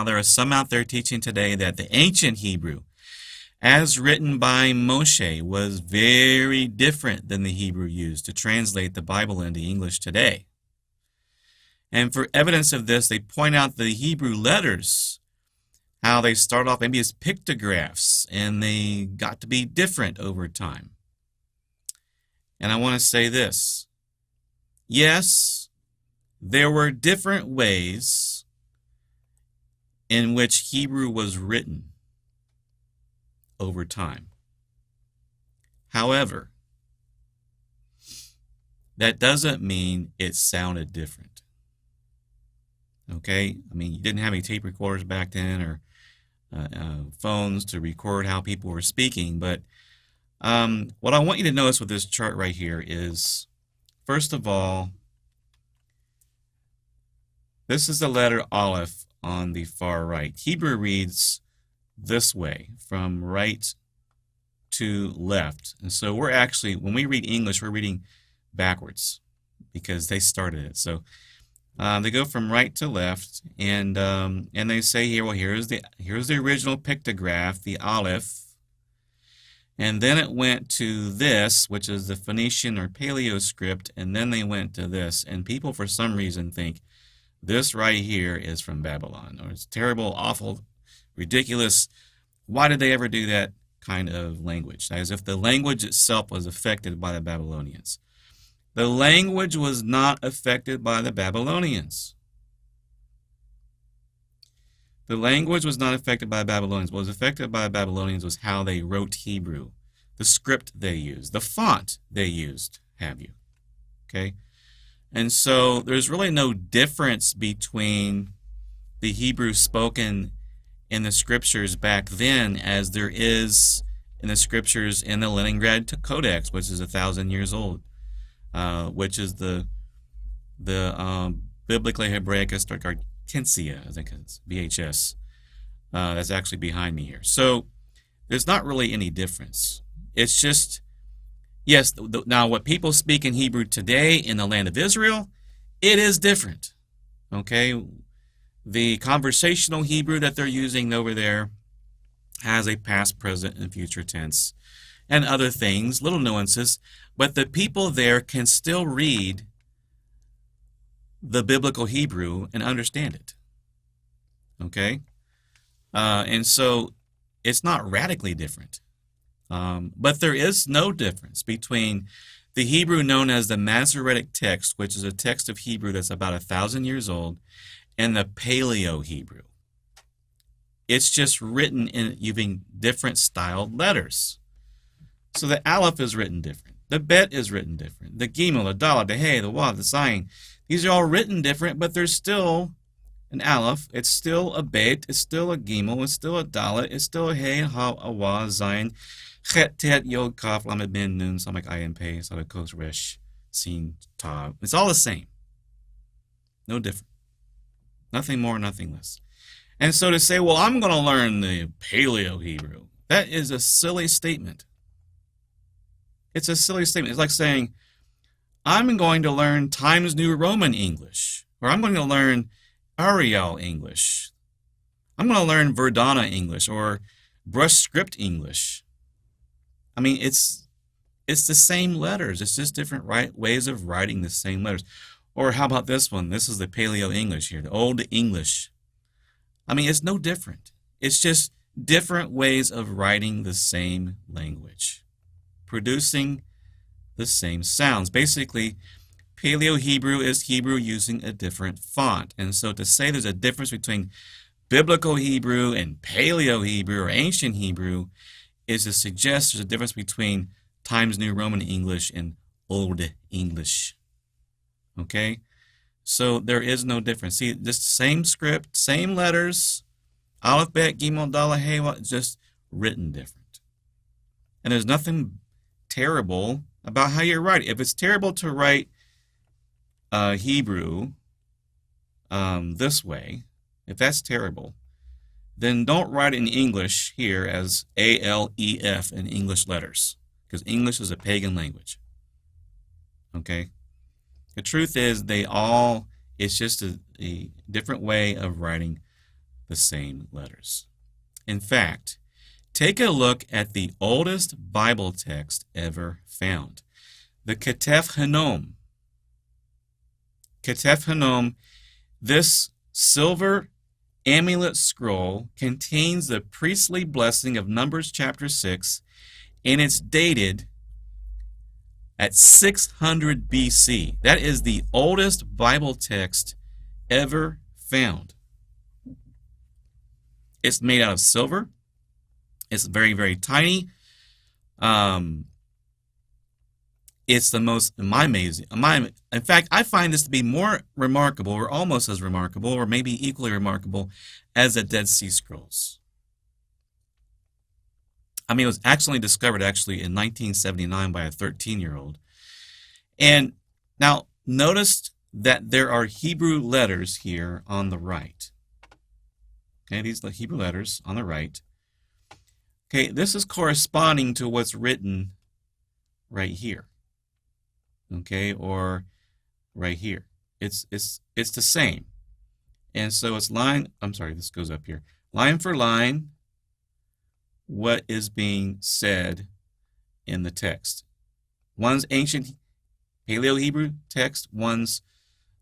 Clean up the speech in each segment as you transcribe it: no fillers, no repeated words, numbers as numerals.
there are some out there teaching today that the ancient Hebrew, as written by Moshe, was very different than the Hebrew used to translate the Bible into English today. And for evidence of this, they point out the Hebrew letters, how they start off maybe as pictographs, and they got to be different over time. And I want to say this. Yes, there were different ways in which Hebrew was written over time. However, that doesn't mean it sounded different. Okay? I mean, you didn't have any tape recorders back then or phones to record how people were speaking, but what I want you to notice with this chart right here is, first of all, this is the letter Aleph on the far right. Hebrew reads this way, from right to left. And so we're actually, when we read English, we're reading backwards because they started it. So they go from right to left, and they say here, well, here's the original pictograph, the Aleph. And then it went to this, which is the Phoenician or Paleo script, and then they went to this. And people, for some reason, think this right here is from Babylon, or it's terrible, awful, ridiculous. Why did they ever do that kind of language? As if the language itself was affected by the Babylonians. The language was not affected by the Babylonians. The language was not affected by the Babylonians. What was affected by the Babylonians was how they wrote Hebrew, the script they used, the font they used, have you. Okay? And so there's really no difference between the Hebrew spoken in the scriptures back then as there is in the scriptures in the Leningrad Codex, which is 1,000 years old, which is the Biblically Hebraic Argentia, I think it's VHS. That's actually behind me here. So there's not really any difference. It's just, yes, now what people speak in Hebrew today in the land of Israel, it is different. Okay? The conversational Hebrew that they're using over there has a past, present, and future tense and other things, little nuances, but the people there can still read the biblical Hebrew and understand it. Okay? And so it's not radically different. But there is no difference between the Hebrew known as the Masoretic text, which is a text of Hebrew that's about 1,000 years old, and the Paleo Hebrew. It's just written in using different styled letters. So the Aleph is written different. The Bet is written different. The Gimel, the Dalet, the Hey, the Wav, the Zayin. These are all written different, but there's still an Aleph. It's still a Bet. It's still a Gimel. It's still a Dalet. It's still a Hey, Ha, a Wav, Zayin, Chet, Tet, Yod, Kaf, Lamed, Min, Nun, Samak, Ayin, Pei, Sada, Kos, Resh, Sin, Ta. It's all the same. No different. Nothing more, nothing less. And so to say, well, I'm going to learn the Paleo Hebrew, that is a silly statement. It's a silly statement. It's like saying, I'm going to learn Times New Roman English, or I'm going to learn Arial English. I'm going to learn Verdana English, or Brush Script English. I mean, it's the same letters. It's just different ways of writing the same letters. Or how about this one? This is the Paleo English here, the Old English. I mean, it's no different. It's just different ways of writing the same language, producing the same sounds. Basically, Paleo Hebrew is Hebrew using a different font. And so to say there's a difference between Biblical Hebrew and Paleo Hebrew or Ancient Hebrew is to suggest there's a difference between Times New Roman English and Old English. Okay? So there is no difference. See, just same script, same letters, Aleph, Bet, Gimel, Dalet, Hey, just written different. And there's nothing terrible about how you write it. If it's terrible to write Hebrew this way, if that's terrible, then don't write it in English here as A-L-E-F in English letters, because English is a pagan language. Okay? The truth is it's just a different way of writing the same letters. In fact, take a look at the oldest Bible text ever found, the Ketef Hinnom. Ketef Hinnom, this silver amulet scroll contains the priestly blessing of Numbers chapter 6, and it's dated at 600 BC. That is the oldest Bible text ever found. It's made out of silver. It's very, very tiny. It's the most, in fact, I find this to be more remarkable, or almost as remarkable, or maybe equally remarkable, as the Dead Sea Scrolls. I mean, it was actually discovered in 1979 by a 13-year-old. And now, notice that there are Hebrew letters here on the right. Okay, these are the Hebrew letters on the right. Okay, this is corresponding to what's written right here. Okay, or right here. It's the same. And so it's this goes up here. Line for line, what is being said in the text. One's ancient Paleo Hebrew text, one's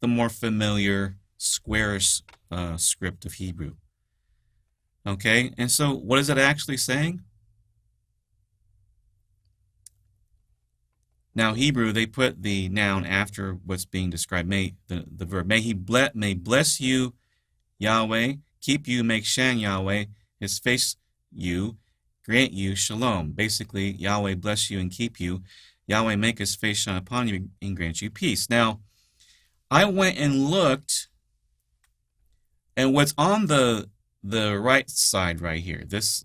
the more familiar squarish script of Hebrew. Okay, and so what is it actually saying? Now, Hebrew, they put the noun after what's being described, the verb. May bless you, Yahweh, keep you, make shine Yahweh, his face you, grant you shalom. Basically, Yahweh bless you and keep you. Yahweh make his face shine upon you and grant you peace. Now, I went and looked, and what's on the right side right here, this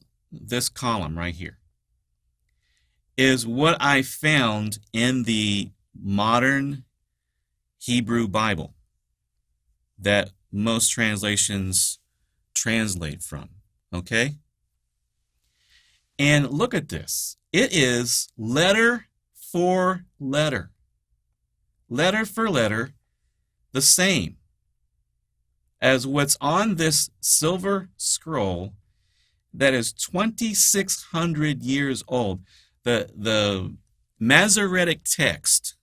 column right here, is what I found in the modern Hebrew Bible that most translations translate from, okay? And look at this. It is letter for letter, the same as what's on this silver scroll that is 2,600 years old. The Masoretic text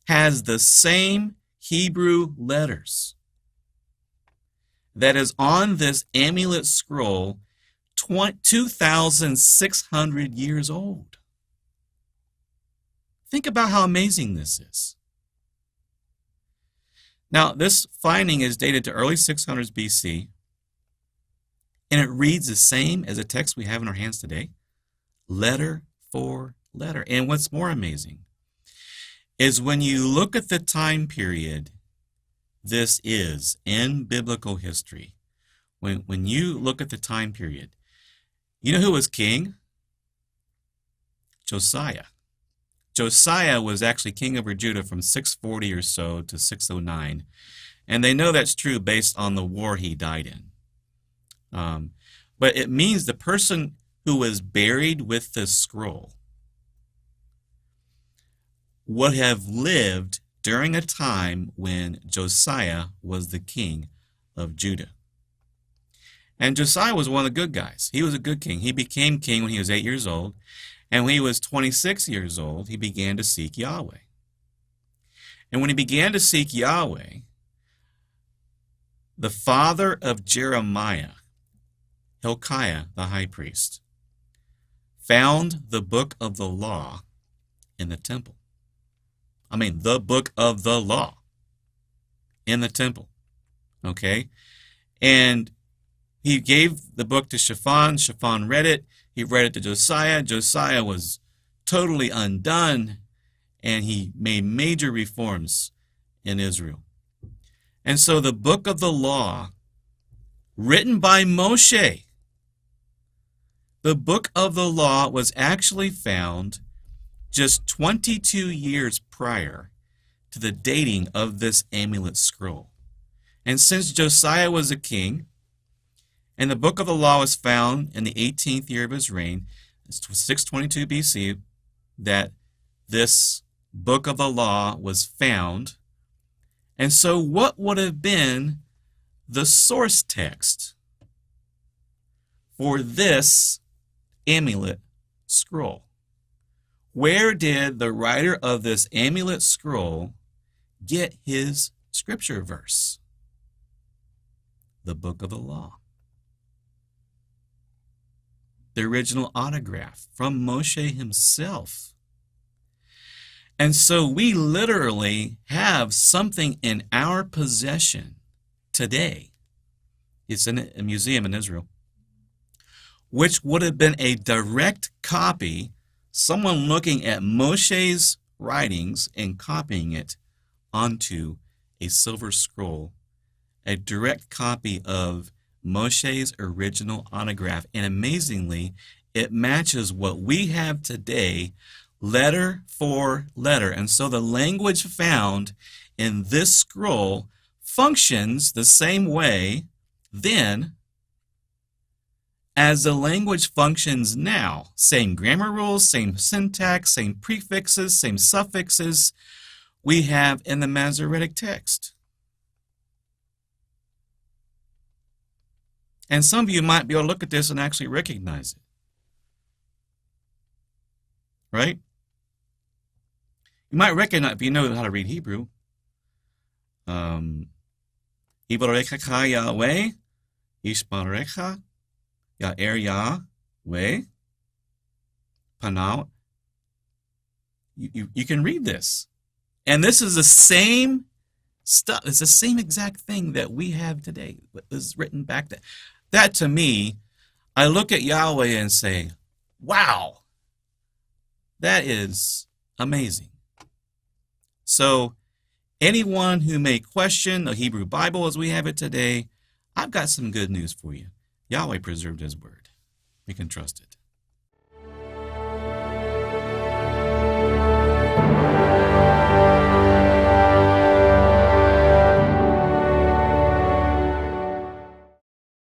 has the same Hebrew letters that is on this amulet scroll 2,600 years old. Think about how amazing this is. Now, this finding is dated to early 600s BC, and it reads the same as the text we have in our hands today. Letter for letter. And what's more amazing is when you look at the time period this is in biblical history, when you look at the time period, you know who was king? Josiah. Josiah was actually king over Judah from 640 or so to 609. And they know that's true based on the war he died in. But it means the person who was buried with the scroll would have lived during a time when Josiah was the king of Judah. And Josiah was one of the good guys. He was a good king. He became king when he was 8 years old. And when he was 26 years old, he began to seek Yahweh. And when he began to seek Yahweh, the father of Jeremiah, Hilkiah, the high priest, found the book of the law in the temple. I mean, the book of the law in the temple. Okay? And he gave the book to Shaphan. Shaphan read it. He read it to Josiah. Josiah was totally undone, and he made major reforms in Israel. And so the book of the law, written by Moshe, the book of the law was actually found just 22 years prior to the dating of this amulet scroll. And since Josiah was a king, and the book of the law was found in the 18th year of his reign, it's 622 BC, that this book of the law was found. And so what would have been the source text for this amulet scroll. Where did the writer of this amulet scroll get his scripture verse? The book of the law. The original autograph from Moshe himself. And so we literally have something in our possession today. It's in a museum in Israel, which would have been a direct copy, someone looking at Moshe's writings and copying it onto a silver scroll, a direct copy of Moshe's original autograph. And amazingly, it matches what we have today, letter for letter. And so the language found in this scroll functions the same way then as the language functions now. Same grammar rules, same syntax, same prefixes, same suffixes we have in the Masoretic text. And some of you might be able to look at this and actually recognize it. Right? You might recognize, if you know how to read Hebrew, Yivarechecha Yahweh, Yishmarecha, Ya'er Yahweh, Panau. You can read this. And this is the same stuff. It's the same exact thing that we have today. It was written back then. That to me, I look at Yahweh and say, wow, that is amazing. So anyone who may question the Hebrew Bible as we have it today, I've got some good news for you. Yahweh preserved his word. We can trust it.